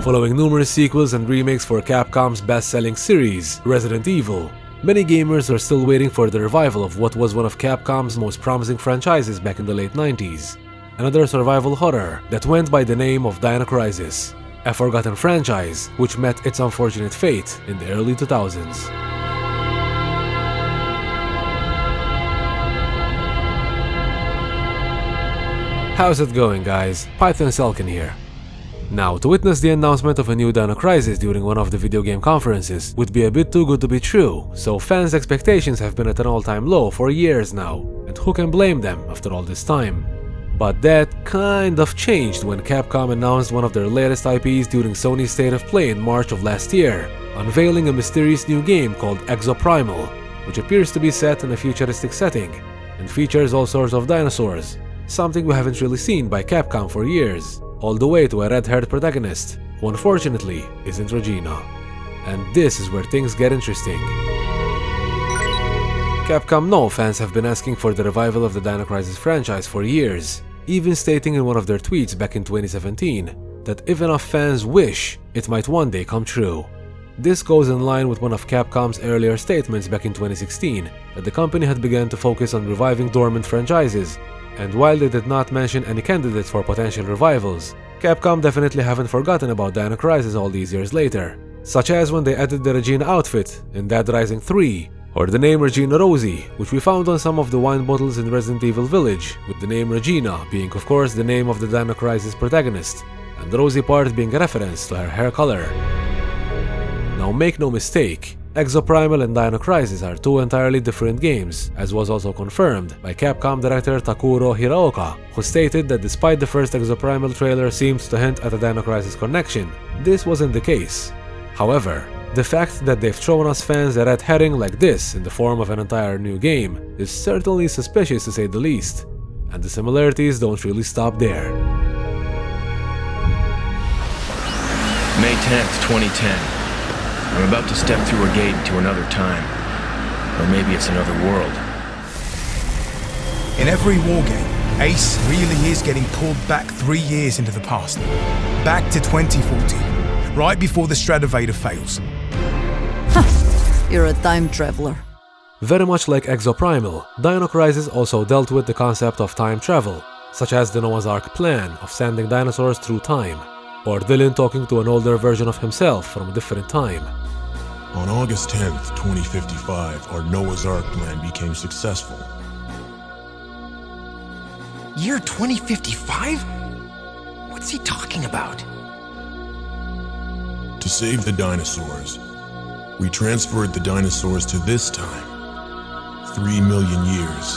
Following numerous sequels and remakes for Capcom's best-selling series, Resident Evil, many gamers are still waiting for the revival of what was one of Capcom's most promising franchises back in the late 90s. Another survival horror that went by the name of Dino Crisis, a forgotten franchise which met its unfortunate fate in the early 2000s. How's it going, guys? Python Selkin here. Now, to witness the announcement of a new Dino Crisis during one of the video game conferences would be a bit too good to be true, so fans' expectations have been at an all-time low for years now, and who can blame them after all this time? But that kind of changed when Capcom announced one of their latest IPs during Sony's State of Play in March of last year, unveiling a mysterious new game called Exoprimal, which appears to be set in a futuristic setting, and features all sorts of dinosaurs, something we haven't really seen by Capcom for years. All the way to a red-haired protagonist, who unfortunately isn't Regina. And this is where things get interesting. Capcom know fans have been asking for the revival of the Dino Crisis franchise for years, even stating in one of their tweets back in 2017 that if enough fans wish, it might one day come true. This goes in line with one of Capcom's earlier statements back in 2016 that the company had begun to focus on reviving dormant franchises. And while they did not mention any candidates for potential revivals, Capcom definitely haven't forgotten about Dino Crisis all these years later, such as when they added the Regina outfit in Dead Rising 3, or the name Regina Rosie, which we found on some of the wine bottles in Resident Evil Village, with the name Regina being of course the name of the Dino Crisis protagonist, and the Rosie part being a reference to her hair color. Now make no mistake, Exoprimal and Dino Crisis are two entirely different games, as was also confirmed by Capcom director Takuro Hiraoka, who stated that despite the first Exoprimal trailer seemed to hint at a Dino Crisis connection, this wasn't the case. However, the fact that they've thrown us fans a red herring like this in the form of an entire new game is certainly suspicious to say the least, and the similarities don't really stop there. May 10th, 2010. I'm about to step through a gate into another time. Or maybe it's another world. In every wargame, Ace really is getting pulled back 3 years into the past. Back to 2040, right before the Stratovator fails. You're a time traveler. Very much like Exoprimal, Dino Crisis also dealt with the concept of time travel, such as the Noah's Ark plan of sending dinosaurs through time, or Dylan talking to an older version of himself from a different time. On August 10th, 2055, our Noah's Ark plan became successful. Year 2055? What's he talking about? To save the dinosaurs, we transferred the dinosaurs to this time, 3 million years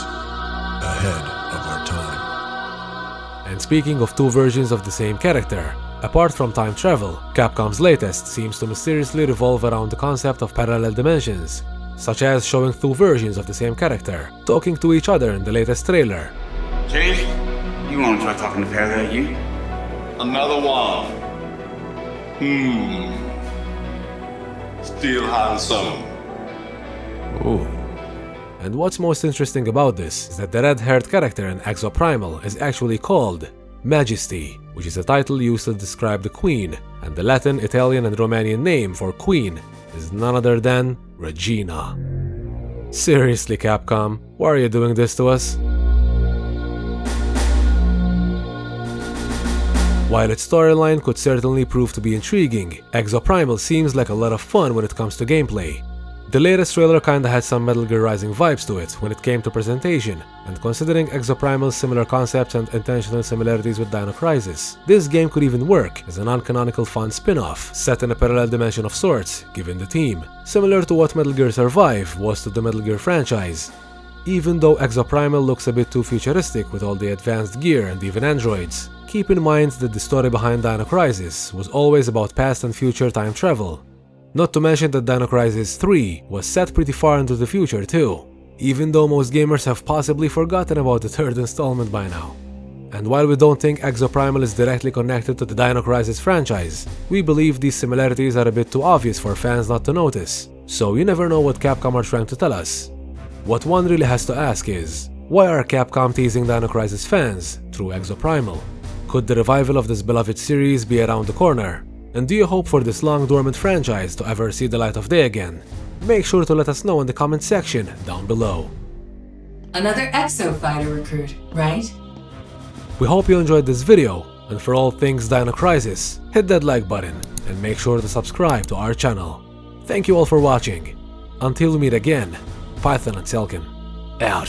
ahead of our time. And speaking of two versions of the same character, apart from time travel, Capcom's latest seems to mysteriously revolve around the concept of parallel dimensions, such as showing two versions of the same character, talking to each other in the latest trailer. Chief, you wanna try talking to Parallel U? Another one. Still handsome. Ooh. And what's most interesting about this is that the red-haired character in Exoprimal is actually called Majesty, which is a title used to describe the Queen, and the Latin, Italian, and Romanian name for Queen is none other than Regina. Seriously, Capcom, why are you doing this to us? While its storyline could certainly prove to be intriguing, Exoprimal seems like a lot of fun when it comes to gameplay. The latest trailer kinda had some Metal Gear Rising vibes to it when it came to presentation, and considering Exoprimal's similar concepts and intentional similarities with Dino Crisis, this game could even work as a non-canonical fun spin-off, set in a parallel dimension of sorts, given the theme, similar to what Metal Gear Survive was to the Metal Gear franchise. Even though Exoprimal looks a bit too futuristic with all the advanced gear and even androids, keep in mind that the story behind Dino Crisis was always about past and future time travel. Not to mention that Dino Crisis 3 was set pretty far into the future too, even though most gamers have possibly forgotten about the third installment by now. And while we don't think Exoprimal is directly connected to the Dino Crisis franchise, we believe these similarities are a bit too obvious for fans not to notice, so you never know what Capcom are trying to tell us. What one really has to ask is, why are Capcom teasing Dino Crisis fans through Exoprimal? Could the revival of this beloved series be around the corner? And do you hope for this long dormant franchise to ever see the light of day again? Make sure to let us know in the comment section down below. Another Exo fighter recruit, right? We hope you enjoyed this video, and for all things Dino Crisis, hit that like button and make sure to subscribe to our channel. Thank you all for watching. Until we meet again, Python and Selkin, out.